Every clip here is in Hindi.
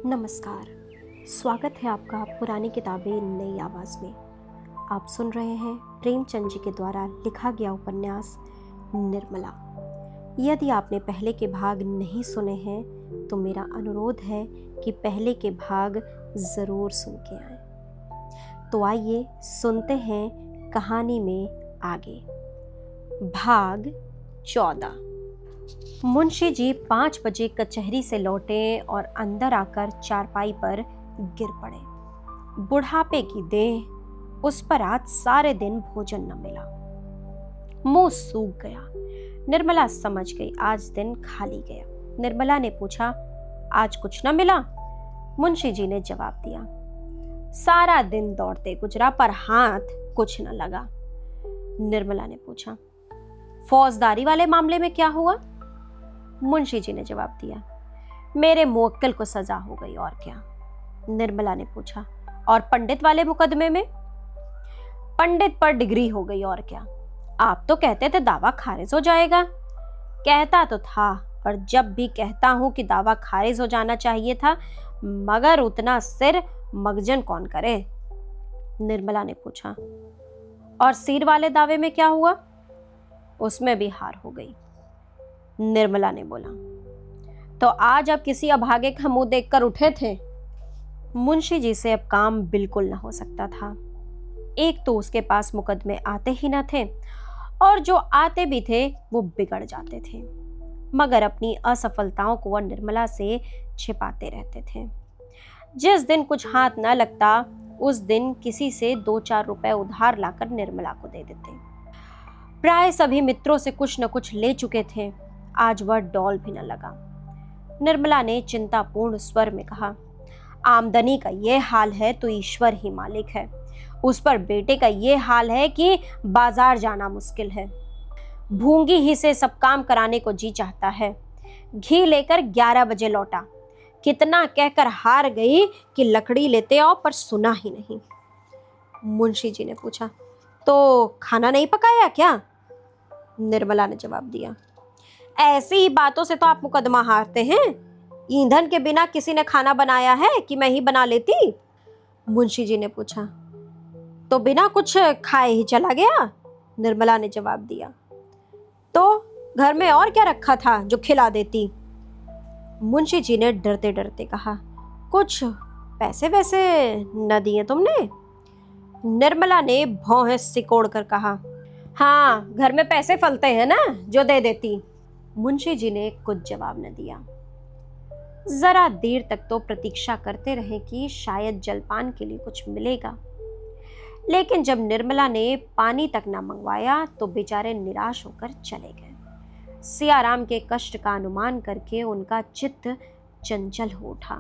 नमस्कार। स्वागत है आपका पुरानी किताबें नई आवाज़ में। आप सुन रहे हैं प्रेमचंद जी के द्वारा लिखा गया उपन्यास निर्मला। यदि आपने पहले के भाग नहीं सुने हैं तो मेरा अनुरोध है कि पहले के भाग ज़रूर सुन के आएं। तो आइए सुनते हैं कहानी में आगे। भाग 14। मुंशी जी 5 बजे कचहरी से लौटे और अंदर आकर चारपाई पर गिर पड़े। बुढ़ापे की देह, उस पर आज सारे दिन भोजन न मिला, मुंह सूख गया। निर्मला समझ गई आज दिन खाली गया। निर्मला ने पूछा, आज कुछ न मिला? मुंशी जी ने जवाब दिया, सारा दिन दौड़ते गुजरा पर हाथ कुछ न लगा। निर्मला ने पूछा, फौजदारी वाले मामले में क्या हुआ? मुंशी जी ने जवाब दिया, मेरे मुवक्किल को सजा हो गई और क्या। निर्मला ने पूछा, और पंडित वाले मुकदमे में? पंडित पर डिग्री हो गई और क्या। आप तो कहते थे दावा खारिज हो जाएगा। कहता तो था, पर जब भी कहता हूं कि दावा खारिज हो जाना चाहिए था, मगर उतना सिर मगजन कौन करे। निर्मला ने पूछा, और सिर वाले दावे में क्या हुआ? उसमें भी हार हो गई। निर्मला ने बोला, तो आज आप किसी अभागे का मुंह देखकर उठे थे? मुंशी जी से अब काम बिल्कुल न हो सकता था। एक तो उसके पास मुकदमे आते ही न थे, और जो आते भी थे वो बिगड़ जाते थे। मगर अपनी असफलताओं को वह निर्मला से छिपाते रहते थे। जिस दिन कुछ हाथ न लगता उस दिन किसी से 2-4 रुपए उधार लाकर निर्मला को दे देते। प्राय सभी मित्रों से कुछ न कुछ ले चुके थे। आज वह डॉल भी न लगा। निर्मला ने चिंतापूर्ण स्वर में कहा, आमदनी का ये हाल है तो ईश्वर ही मालिक है। उस पर बेटे का ये हाल है कि बाजार जाना मुश्किल है। भूंगी ही से सब काम कराने को जी चाहता है। घी लेकर 11 बजे लौटा। कितना कहकर हार गई कि लकड़ी लेते आओ, पर सुना ही नहीं। मुंशी जी ने पूछा, तो खाना नहीं पकाया क्या? निर्मला ने जवाब दिया, ऐसी ही बातों से तो आप मुकदमा हारते हैं। ईंधन के बिना किसी ने खाना बनाया है कि मैं ही बना लेती? मुंशी जी ने पूछा, तो बिना कुछ खाए ही चला गया? निर्मला ने जवाब दिया, तो घर में और क्या रखा था जो खिला देती? मुंशी जी ने डरते डरते कहा, कुछ पैसे वैसे न दिए तुमने? निर्मला ने भौहें सिकोड़ कर कहा, हाँ, घर में पैसे फलते हैं ना, जो दे देती। मुंशी जी ने कुछ जवाब न दिया। जरा देर तक तो प्रतीक्षा करते रहे कि शायद जलपान के लिए कुछ मिलेगा, लेकिन जब निर्मला ने पानी तक न मंगवाया तो बेचारे निराश होकर चले गए। सियाराम के कष्ट का अनुमान करके उनका चित्त चंचल हो उठा।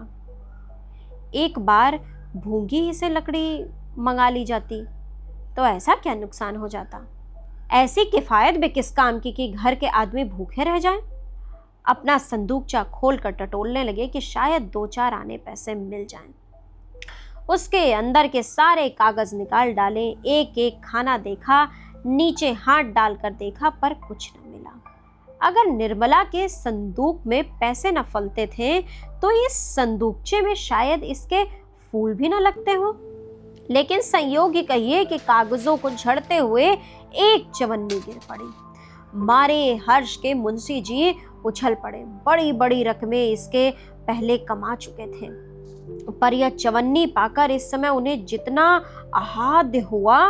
एक बार भूंगी ही से लकड़ी मंगा ली जाती तो ऐसा क्या नुकसान हो जाता। ऐसी किफायत भी किस काम की कि घर के आदमी भूखे रह जाएं। अपना संदूकचा खोल कर टटोलने लगे कि शायद 2-4 आने पैसे मिल जाएं। उसके अंदर के सारे कागज निकाल डाले, एक एक खाना देखा, नीचे हाथ डालकर देखा, पर कुछ न मिला। अगर निर्मला के संदूक में पैसे न फलते थे तो इस संदूकचे में शायद इसके फूल भी न लगते हो। लेकिन संयोग ही कहिए कि कागजों को झड़ते हुए एक चवन्नी गिर पड़ी। मारे हर्ष के मुंशी जी उछल पड़े। बड़ी बड़ी रकमें इसके पहले कमा चुके थे, पर यह चवन्नी पाकर इस समय उन्हें जितना आह्लाद हुआ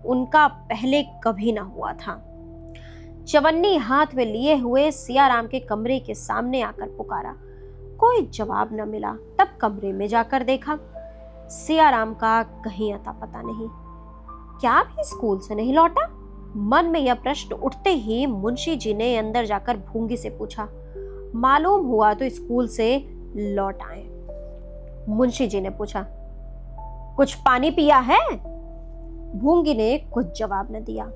उनका पहले कभी ना हुआ था। चवन्नी हाथ में लिए हुए सियाराम के कमरे के सामने आकर पुकारा। कोई जवाब न मिला। तब कमरे में जाकर देखा, सियाराम का कहीं अता पता नहीं। क्या भी स्कूल से नहीं लौटा? मन में यह प्रश्न उठते ही मुंशी जी ने अंदर जाकर भूंगी से पूछा, मालूम हुआ तो स्कूल से लौट आए। मुंशी जी ने पूछा, कुछ पानी पिया है? भूंगी ने कुछ जवाब न दिया।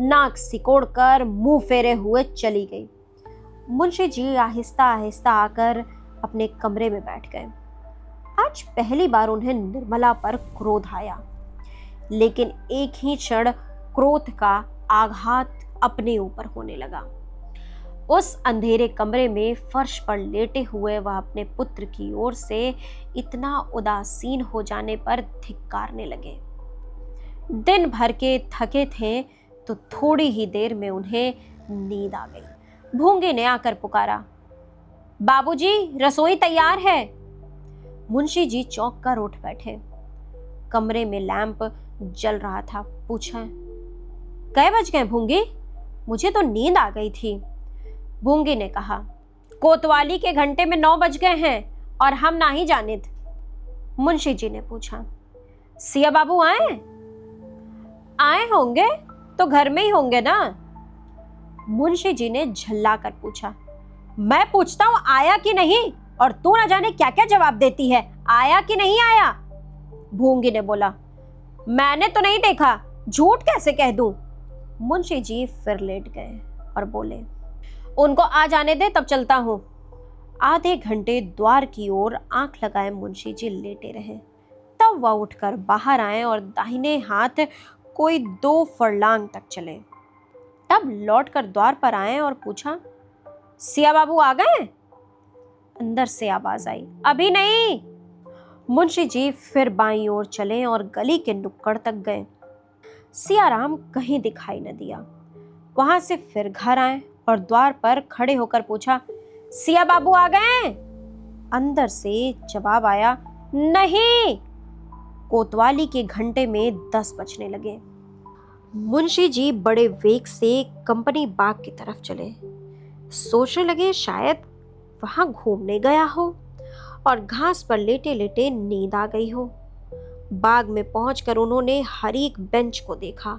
नाक सिकोड़कर मुंह फेरे हुए चली गई। मुंशी जी आहिस्ता आहिस्ता आकर अपने कमरे में बैठ गए। आज पहली बार उन्हें निर्मला पर क्रोध आया, लेकिन एक ही क्षण क्रोध का आघात अपने ऊपर होने लगा। उस अंधेरे कमरे में फर्श पर लेटे हुए वह अपने पुत्र की ओर से इतना उदासीन हो जाने पर धिक्कारने लगे। दिन भर के थके थे तो थोड़ी ही देर में उन्हें नींद आ गई। भूंगे ने आकर पुकारा, बाबूजी, रसोई तैयार है। मुंशी जी चौंक कर उठ बैठे। कमरे में लैंप जल रहा था। पूछा, कै बज गए भूंगी? मुझे तो नींद आ गई थी। भूंगी ने कहा, कोतवाली के घंटे में 9 बज गए हैं और हम ना ही जानित। मुंशी जी ने पूछा, सिया बाबू आए? आए होंगे तो घर में ही होंगे ना। मुंशी जी ने झल्ला कर पूछा, मैं पूछता हूं आया कि नहीं, और तू ना जाने क्या क्या जवाब देती है। आया कि नहीं आया? भूंगी ने बोला, मैंने तो नहीं देखा, झूठ कैसे कह दूं। मुंशी जी फिर लेट गए और बोले, उनको आ जाने दे, तब चलता हूं। आधे घंटे द्वार की ओर आंख लगाए मुंशी जी लेटे रहे। तब वह उठकर बाहर आए और दाहिने हाथ कोई 2 फरलांग तक चले। तब लौटकर द्वार पर आए और पूछा, सिया बाबू आ गए? अंदर से आवाज आई, अभी नहीं। मुंशी जी फिर बाईं ओर चले और गली के नुक्कड़ तक गए। सियाराम कहीं दिखाई न दिया। वहां से फिर घर आए और द्वार पर खड़े होकर पूछा, सिया बाबू आ गए? अंदर से जवाब आया, नहीं। कोतवाली के घंटे में 10 बजने लगे। मुंशी जी बड़े वेग से कंपनी बाग की तरफ चले। सोचने लगे शायद वहां घूमने गया हो और घास पर लेटे लेटे नींद आ गई हो। बाग में पहुंचकर उन्होंने हर एक बेंच को देखा,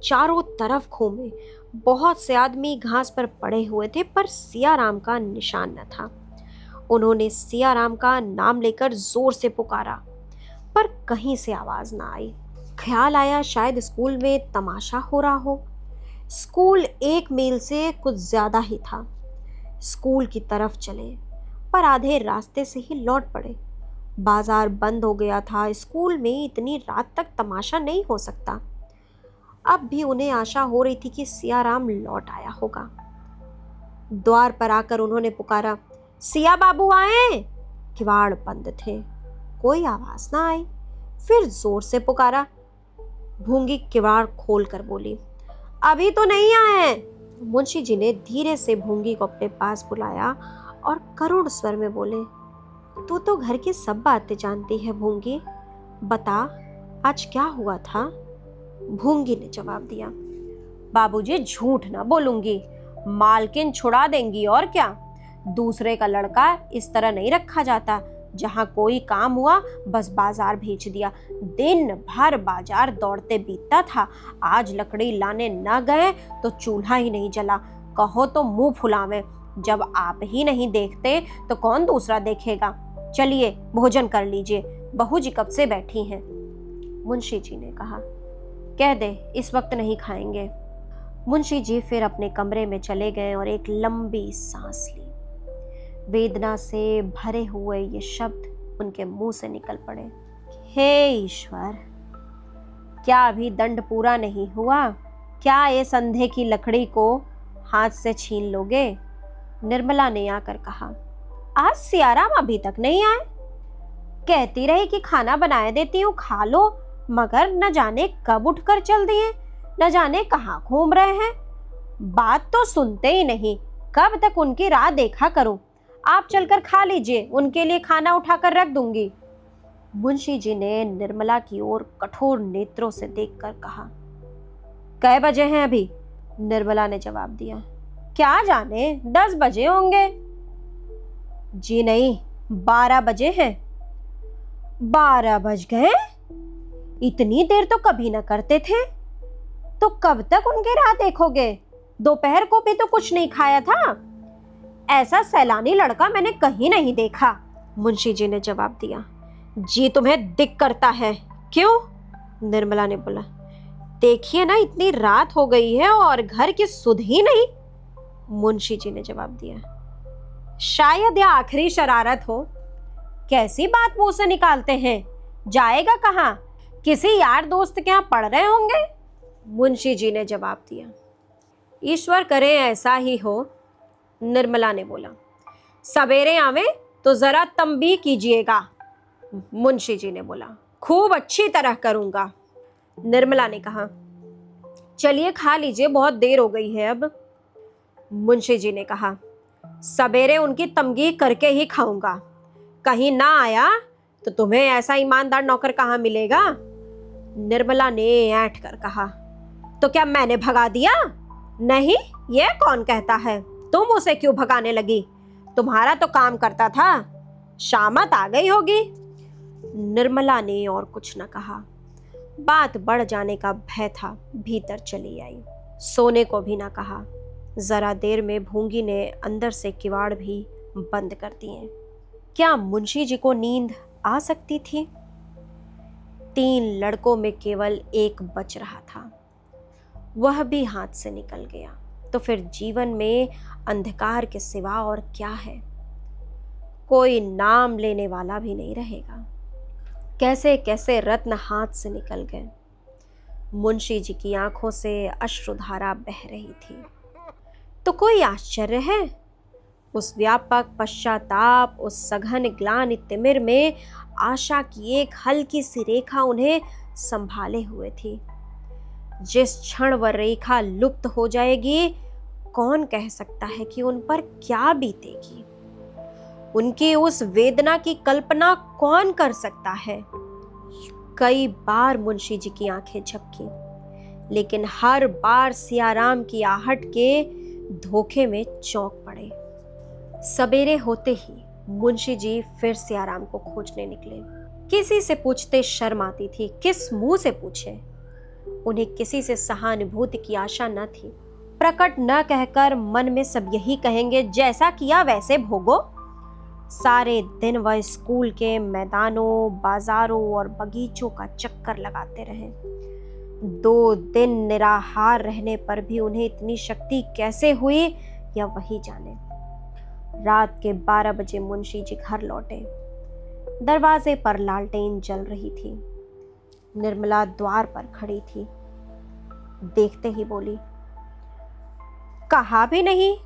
चारों तरफ घूमे। बहुत से आदमी घास पर पड़े हुए थे पर सियाराम का निशान न था। उन्होंने सियाराम का नाम लेकर जोर से पुकारा पर कहीं से आवाज ना आई। ख्याल आया शायद स्कूल में तमाशा हो रहा हो। स्कूल 1 मील से कुछ ज्यादा ही था। स्कूल की तरफ चले पर आधे रास्ते से ही लौट पड़े। बाजार बंद हो गया था। स्कूल में इतनी रात तक तमाशा नहीं हो सकता। अब भी उन्हें आशा हो रही थी कि सियाराम लौट आया होगा। द्वार पर आकर उन्होंने पुकारा, सिया बाबू आए? किवाड़ बंद थे, कोई आवाज ना आई। फिर जोर से पुकारा। भूंगी किवाड़ खोल कर बोली, अभी तो नहीं आए। मुंशी जी ने धीरे से भूंगी को अपने पास बुलाया और करुण स्वर में बोले, तू तो घर की सब बातें जानती है भूंगी, बता आज क्या हुआ था? भूंगी ने जवाब दिया, बाबूजी झूठ ना बोलूंगी, मालकिन छुड़ा देंगी और क्या। दूसरे का लड़का इस तरह नहीं रखा जाता। जहां कोई काम हुआ बस बाजार भेज दिया। दिन भर बाजार दौड़ते बीतता था। आज लकड़ी लाने न गए तो चूल्हा ही नहीं जला। कहो तो मुंह फुलावे। जब आप ही नहीं देखते तो कौन दूसरा देखेगा। चलिए भोजन कर लीजिए, बहू जी कब से बैठी हैं। मुंशी जी ने कहा, कह दे इस वक्त नहीं खाएंगे। मुंशी जी फिर अपने कमरे में चले गए और एक लंबी सांस ली। वेदना से भरे हुए ये शब्द उनके मुंह से निकल पड़े, हे ईश्वर, क्या अभी दंड पूरा नहीं हुआ? क्या ये संधे की लकड़ी को हाथ से छीन लोगे? निर्मला ने आकर कहा, आज सियाराम अभी तक नहीं आए। कहती रही कि खाना बनाए देती हूँ, खा लो, मगर न जाने कब उठकर चल दिए, न जाने कहाँ घूम रहे हैं। बात तो सुनते ही नहीं। कब तक उनकी राह देखा करूं? आप चलकर खा लीजिए, उनके लिए खाना उठाकर रख दूंगी। मुंशी जी ने निर्मला की ओर कठोर नेत्रों से देखकर कहा, कै बजे हैं अभी? निर्मला ने जवाब दिया, क्या जाने 10 बजे होंगे। जी नहीं, 12 बजे हैं। 12 बज गए? इतनी देर तो कभी न करते थे। तो कब तक उनके राह देखोगे? दोपहर को भी तो कुछ नहीं खाया था। ऐसा सैलानी लड़का मैंने कहीं नहीं देखा। मुंशी जी ने जवाब दिया, जी तुम्हें दिक करता है। क्यों? निर्मला ने बोला, देखिए ना, इतनी रात हो गई है और घर की सुध ही नहीं। मुंशी जी ने जवाब दिया, शायद यह आखिरी शरारत हो। कैसी बात मुंह से निकालते हैं? जाएगा कहाँ? किसी यार दोस्त के यहाँ पढ़ रहे होंगे। मुंशी जी ने जवाब दिया, ईश्वर करे ऐसा ही हो। निर्मला ने बोला। सवेरे आवे तो जरा तंबीह कीजिएगा। मुंशी जी ने बोला। खूब अच्छी तरह करूंगा। निर्मला ने कहा। चलिए खा लीजिए, बहुत देर हो गई है अब। मुंशी जी ने कहा। सवेरे उनकी तमगीह करके ही खाऊंगा। कहीं ना आया तो तुम्हें ऐसा ईमानदार नौकर कहाँ मिलेगा। निर्मला ने ऐंठ कर कहा। तो क्या मैंने भगा दिया? नहीं, ये कौन कहता है? तुम उसे क्यों भगाने लगी? तुम्हारा तो काम करता था। शामत आ गई होगी। निर्मला ने और कुछ न कहा। बात बढ़ जाने का भय था, भीतर चली आई। सोने को भी ना कहा। जरा देर में भूंगी ने अंदर से किवाड़ भी बंद कर दिए। क्या मुंशी जी को नींद आ सकती थी? 3 लड़कों में केवल एक बच रहा था, वह भी हाथ से निकल गया। तो फिर जीवन में अंधकार के सिवा और क्या है? कोई नाम लेने वाला भी नहीं रहेगा। कैसे कैसे रत्न हाथ से निकल गए। मुंशी जी की आंखों से अश्रुधारा बह रही थी। तो कोई आश्चर्य है? उस व्यापक पश्चाताप, उस सघन ग्लानि तिमिर में आशा की एक हल्की सी रेखा उन्हें संभाले हुए थी। जिस क्षण वह रेखा लुप्त हो जाएगी, कौन कह सकता है कि उन पर क्या बीतेगी? उनकी उस वेदना की कल्पना कौन कर सकता है? कई बार मुंशी जी की आंखें झपकी, लेकिन हर बार सियाराम की आहट के धोखे में चौंक पड़े। सवेरे होते ही मुंशी जी फिर सियाराम को खोजने निकले। किसी से पूछते शर्म आती थी, किस मुंह से पूछे? उन्हें किसी से सहानुभूति की आशा न थी। प्रकट न कहकर मन में सब यही कहेंगे, जैसा किया वैसे भोगो। सारे दिन वह स्कूल के मैदानों, बाजारों और बगीचों का चक्कर लगाते रहे। 2 दिन निराहार रहने पर भी उन्हें इतनी शक्ति कैसे हुई, या वही जाने। रात के 12 बजे मुंशी जी घर लौटे। दरवाजे पर लालटेन जल रही थी। निर्मला द्वार पर खड़ी थी। देखते ही बोली। कहा भी नहीं,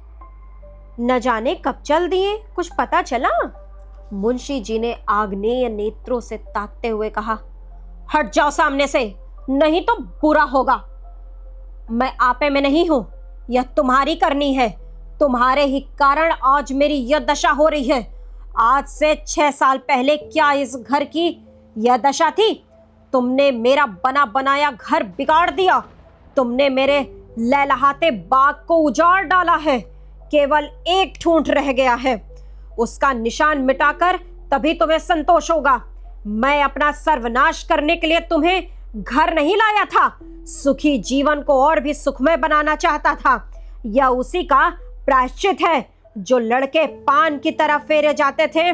न जाने कब चल दिए, कुछ पता चला? मुंशी जी ने आग्नेय नेत्रों से ताकते हुए कहा। हट जाओ सामने से, नहीं तो बुरा होगा। मैं आपे में नहीं हूं, यह तुम्हारी करनी है। तुम्हारे ही कारण आज मेरी यह दशा हो रही है। आज से 6 साल पहले क्या इस घर की यह दशा थी? तुमने मेरा बना बनाया घर बिगाड़ दिया। तुमने मेरे लहलहाते बाग को उजाड़ डाला है। केवल एक ठूंठ रह गया है, उसका निशान मिटाकर तभी तुम्हें संतोष होगा। मैं अपना सर्वनाश करने के लिए तुम्हें घर नहीं लाया था, सुखी जीवन को और भी सुखमय बनाना चाहता था। यह उसी का प्रायश्चित है। जो लड़के पान की तरह फेरे जाते थे,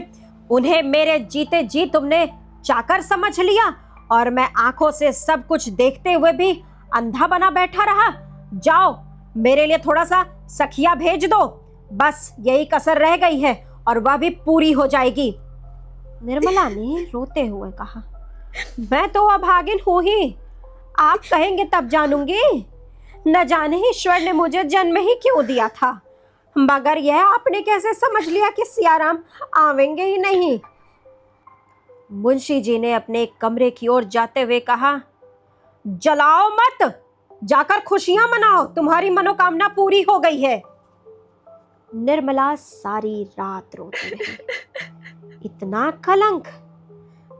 उन्हें मेरे जीते जी तुमने चाकर समझ लिया, और मैं आंखों से सब कुछ देखते हुए भी अंधा बना बैठा रहा। जाओ, मेरे लिए थोड़ा सा सखिया भेज दो। बस यही कसर रह गई है, और वह भी पूरी हो जाएगी। निर्मला ने रोते हुए कहा। मैं तो अभागिन हूं ही, आप कहेंगे तब जानूंगी। न जाने ईश्वर ने मुझे जन्म ही क्यों दिया था, मगर यह आपने कैसे समझ लिया कि सियाराम आवेंगे ही नहीं? मुंशी जी ने अपने कमरे की ओर जाते हुए कहा। जलाओ मत, जाकर खुशियां मनाओ, तुम्हारी मनोकामना पूरी हो गई है। निर्मला सारी रात रोती रही। इतना कलंक!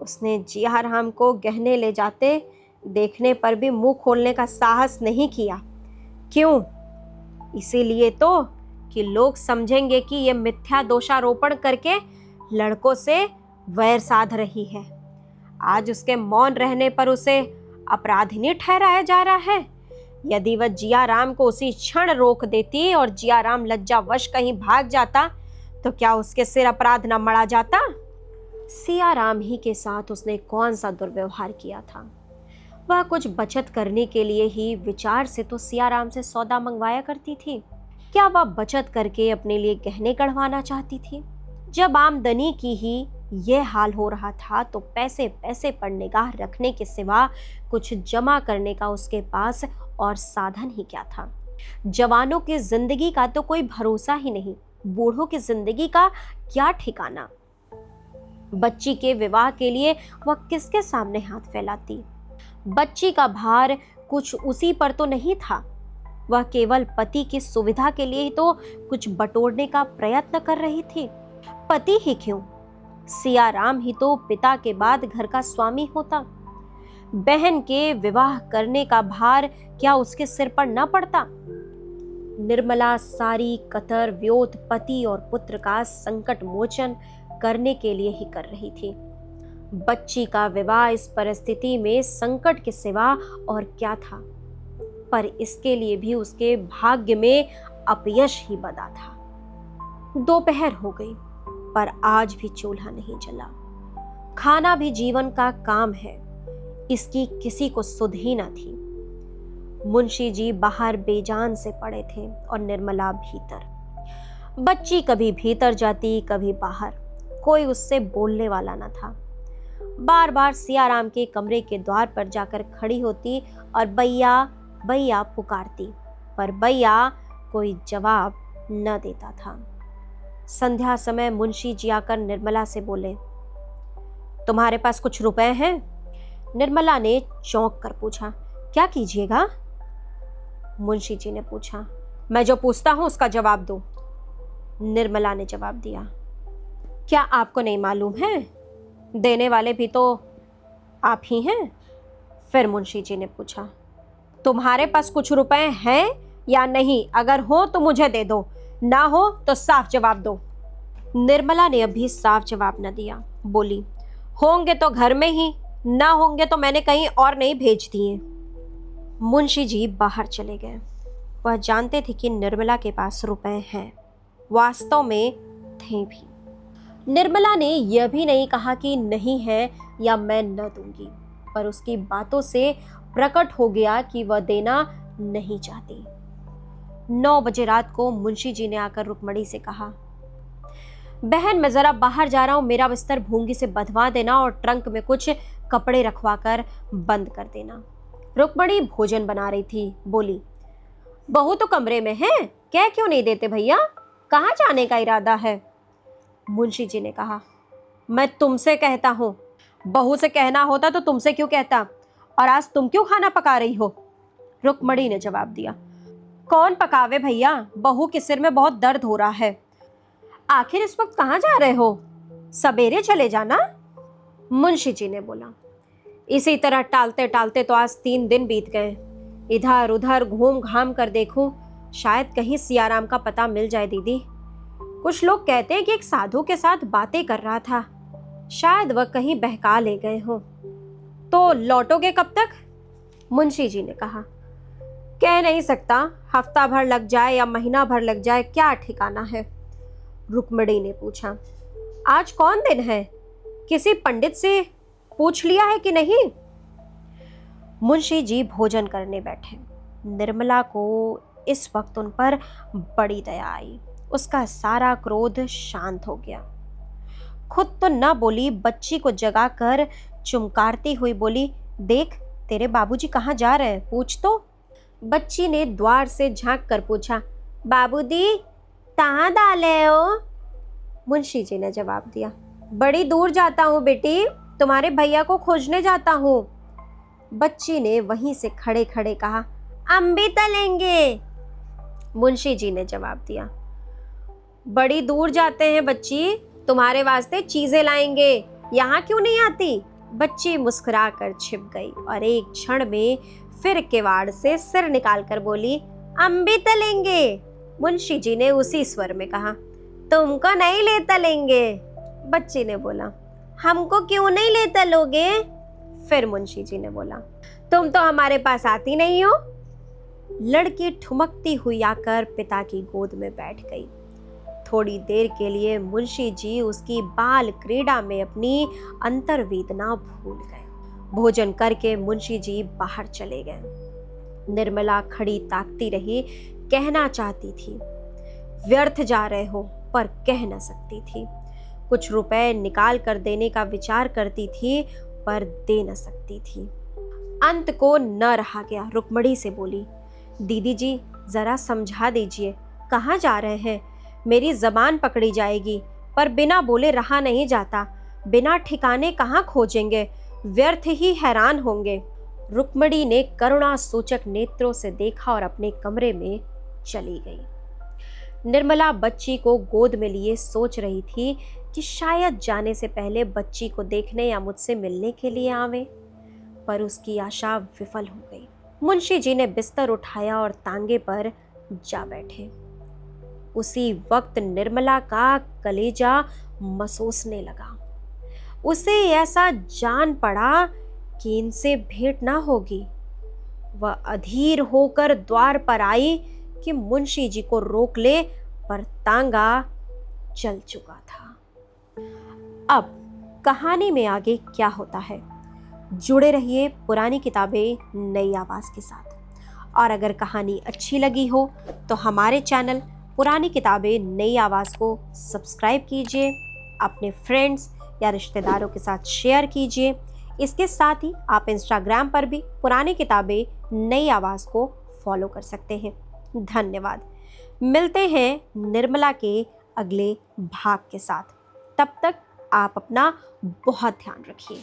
उसने जियाराम को गहने ले जाते देखने पर भी मुंह खोलने का साहस नहीं किया। क्यों? इसीलिए तो कि लोग समझेंगे कि ये मिथ्या दोषारोपण करके लड़कों से वैर साध रही है। आज उसके मौन रहने पर उसे अपराधिनी ठहराया जा रहा है। यदि वह जियाराम को उसी क्षण रोक देती और जियाराम लज्जावश कहीं भाग जाता, तो क्या उसके सिर अपराध न मढ़ा जाता? सियाराम ही के साथ उसने कौन सा दुर्व्यवहार किया था? वह कुछ बचत करने के लिए ही विचार से तो सियाराम से सौदा मंगवाया करती थी। क्या वह बचत करके अपने लिए गहने गढ़वाना चाहती थी? जब आमदनी की ही यह हाल हो रहा था, तो पैसे पैसे पर निगाह रखने के सिवा कुछ जमा करने का उसके पास और साधन ही क्या था? जवानों की जिंदगी का तो कोई भरोसा ही नहीं। बूढ़ों की जिंदगी का क्या ठिकाना। बच्ची के विवाह के लिए वह किसके सामने हाथ फैलाती। बच्ची का भार कुछ उसी पर तो नहीं था। वह केवल पति की सुविधा के लिए ही तो कुछ बटोरने का प्रयत्न कर रही थी। पति ही क्यों, सियाराम ही तो पिता के बाद घर का स्वामी होता। बहन के विवाह करने का भार क्या उसके सिर पर न पड़ता। निर्मला सारी कतर व्योत पति और पुत्र का संकट मोचन करने के लिए ही कर रही थी। बच्ची का विवाह इस परिस्थिति में संकट के सिवा और क्या था, पर इसके लिए भी उसके भाग्य में अपयश ही बदा था। दोपहर हो गई, पर आज भी चूल्हा नहीं जला। खाना भी जीवन का काम है, इसकी किसी को सुध ही न थी। मुंशी जी बाहर बेजान से पड़े थे और निर्मला भीतर। बच्ची कभी भीतर जाती, कभी बाहर, कोई उससे बोलने वाला न था। बार बार सियाराम के कमरे के द्वार पर जाकर खड़ी होती और भैया भैया पुकारती, पर भैया कोई जवाब न देता था। संध्या समय मुंशी जी आकर निर्मला से बोले, तुम्हारे पास कुछ रुपए हैं? निर्मला ने चौंक कर पूछा, क्या कीजिएगा? मुंशी जी ने पूछा, मैं जो पूछता हूं उसका जवाब दो। निर्मला ने जवाब दिया, क्या आपको नहीं मालूम है, देने वाले भी तो आप ही हैं। फिर मुंशी जी ने पूछा, तुम्हारे पास कुछ रुपए हैं या नहीं? अगर हो तो मुझे दे दो, ना हो तो साफ जवाब दो। निर्मला ने अभी साफ जवाब न दिया। बोली, होंगे तो घर में ही, ना होंगे तो मैंने कहीं और नहीं भेज दिए। मुंशी जी बाहर चले गए। वह जानते थे कि निर्मला के पास रुपए हैं, वास्तव में थे भी। निर्मला ने यह भी नहीं कहा कि नहीं है या मैं न दूंगी, पर उसकी बातों से प्रकट हो गया कि वह देना नहीं चाहती। 9 बजे रात को मुंशी जी ने आकर रुक्मणी से कहा, बहन मैं जरा बाहर जा रहा हूं, मेरा बिस्तर भूंगी से बंधवा देना और ट्रंक में कुछ कपड़े रखवा कर बंद कर देना। रुक्मणी भोजन बना रही थी। बोली, बहू तो कमरे में है, कह क्यों नहीं देते भैया, कहाँ जाने का इरादा है? मुंशी जी ने कहा, मैं तुमसे कहता हूं, बहू से कहना होता तो तुमसे क्यों कहता, और आज तुम क्यों खाना पका रही हो? रुक्मणी ने जवाब दिया, कौन पकावे भैया, बहू के सिर में बहुत दर्द हो रहा है। आखिर इस वक्त कहाँ जा रहे हो, सवेरे चले जाना। मुंशी जी ने बोला, इसी तरह टालते टालते तो आज 3 दिन बीत गए। इधर उधर घूम घाम कर देखूं, शायद कहीं सियाराम का पता मिल जाए दीदी। कुछ लोग कहते हैं कि एक साधु के साथ बातें कर रहा था, शायद वह कहीं बहका ले गए हो। तो लौटोगे कब तक? मुंशी जी ने कहा, कह नहीं सकता, हफ्ता भर लग जाए या महीना भर लग जाए, क्या ठिकाना है। रुक्मणी ने पूछा, आज कौन दिन है, किसी पंडित से पूछ लिया है कि नहीं? मुंशी जी भोजन करने बैठे। निर्मला को इस वक्त उन पर बड़ी दया आई। उसका सारा क्रोध शांत हो गया। खुद तो न बोली, बच्ची को जगाकर चुमकारती हुई बोली, देख तेरे बाबूजी कहाँ जा रहे हैं, पूछ तो। बच्ची ने द्वार से झांक कर पूछा, बाबूजी कहाँ डाले हो? मुंशी जी ने जवाब दिया, बड़ी दूर जाता हूँ बेटी, तुम्हारे भैया को खोजने जाता हूँ। बच्ची ने वहीं से खड़े खड़े कहा, अम्बी तलेंगे। मुंशी जी ने जवाब दिया, बड़ी दूर जाते हैं बच्ची, तुम्हारे वास्ते चीजें लाएंगे, यहाँ क्यों नहीं आती? बच्ची मुस्कुरा कर छिप गई और एक क्षण में फिर किवाड़ से सिर निकाल कर बोली, अम्बी तलेंगे। मुंशी जी ने उसी स्वर में कहा, तुमको नहीं ले तलेंगे। बच्ची ने बोला, हमको क्यों नहीं ले तलोगे? फिर मुंशी जी ने बोला, तुम तो हमारे पास आती नहीं हो। लड़की ठुमकती हुई आकर पिता की गोद में बैठ गई। थोड़ी देर के लिए मुंशी जी उसकी बाल क्रीड़ा में अपनी अंतर्वेदना भूल गए। भोजन करके मुंशी जी बाहर चले गए। निर्मला खड़ी ताकती रही, कहना चाहती थी, व्यर्थ जा रहे हो, पर कह न सकती थी। कुछ रुपए निकाल कर देने का विचार करती थी, पर दे न सकती थी। अंत को न रहा गया, रुक्मणी से बोली, दीदी जी जरा समझा दीजिए, कहाँ जा रहे हैं? मेरी जबान पकड़ी जाएगी, पर बिना बोले रहा नहीं जाता। बिना ठिकाने कहाँ खोजेंगे, व्यर्थ ही हैरान होंगे। रुक्मणी ने करुणा सूचक नेत्रों से देखा और अपने कमरे में चली गई। निर्मला बच्ची को गोद में लिए सोच रही थी कि शायद जाने से पहले बच्ची को देखने या मुझसे मिलने के लिए आवे, पर उसकी आशा विफल हो गई। मुंशी जी ने बिस्तर उठाया और तांगे पर जा बैठे। उसी वक्त निर्मला का कलेजा महसूसने लगा। उसे ऐसा जान पड़ा कि इनसे भेंट ना होगी। वह अधीर होकर द्वार पर आई कि मुंशी जी को रोक ले, पर तांगा चल चुका था। अब कहानी में आगे क्या होता है, जुड़े रहिए पुरानी किताबें नई आवाज के साथ। और अगर कहानी अच्छी लगी हो तो हमारे चैनल पुरानी किताबें नई आवाज को सब्सक्राइब कीजिए, अपने फ्रेंड्स या रिश्तेदारों के साथ शेयर कीजिए। इसके साथ ही आप इंस्टाग्राम पर भी पुरानी किताबें नई आवाज को फॉलो कर सकते हैं। धन्यवाद। मिलते हैं निर्मला के अगले भाग के साथ। तब तक आप अपना बहुत ध्यान रखिए।